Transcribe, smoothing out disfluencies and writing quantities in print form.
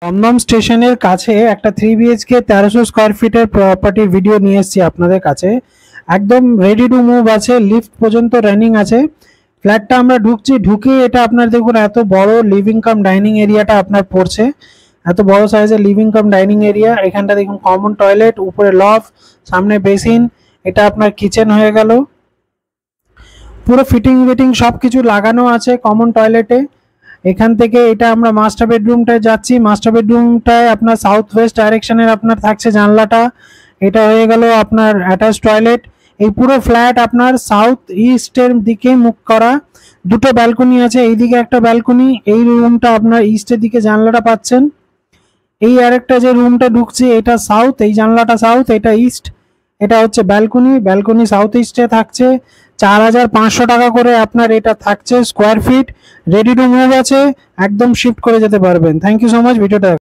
দমদম স্টেশনের কাছে একটা 3 BHK 1300 স্কোয়ার ফিটের প্রপার্টির ভিডিও নিয়ে এসেছি আপনাদের কাছে। একদম রেডি টু মুভ আছে, লিফট পর্যন্ত রানিং আছে। ফ্ল্যাটটা আমরা ঢুকছি, ঢুকে এটা আপনার দেখুন এত বড় লিভিং কাম ডাইনিং এরিয়াটা আপনার পড়ছে। এত বড় সাইজের লিভিং কাম ডাইনিং এরিয়া। এখানটা দেখুন কমন টয়লেট, উপরে লফ, সামনে বেসিন, এটা আপনার কিচেন হয়ে গেল। পুরো ফিটিং ফিটিং সব কিছু লাগানো আছে কমন টয়লেটে। এখান থেকে এটা আমরা মাস্টার বেডরুমটায় যাচ্ছি। মাস্টার বেডরুমটায় আপনার সাউথ ওয়েস্ট ডাইরেকশনের আপনার থাকছে জানলাটা। এটা হয়ে গেল আপনার অ্যাটাচ টয়লেট। এই পুরো ফ্ল্যাট আপনার সাউথ ইস্টের দিকে মুখ করা। দুটো ব্যালকনি আছে, এইদিকে একটা ব্যালকনি। এই রুমটা আপনার ইস্টের দিকে জানলাটা পাচ্ছেন। এই আরেকটা যে রুমটা ঢুকছে এটা সাউথ, এই জানলাটা সাউথ, এটা ইস্ট। এটা হচ্ছে ব্যালকনি, ব্যালকনি সাউথ ইস্টে থাকছে। 4500 টাকা করে আপনার এটা থাকছে square feet. Ready to move আছে, একদম শিফট করে যেতে পারবেন। থ্যাংক ইউ সো মাচ ভিডিওটা।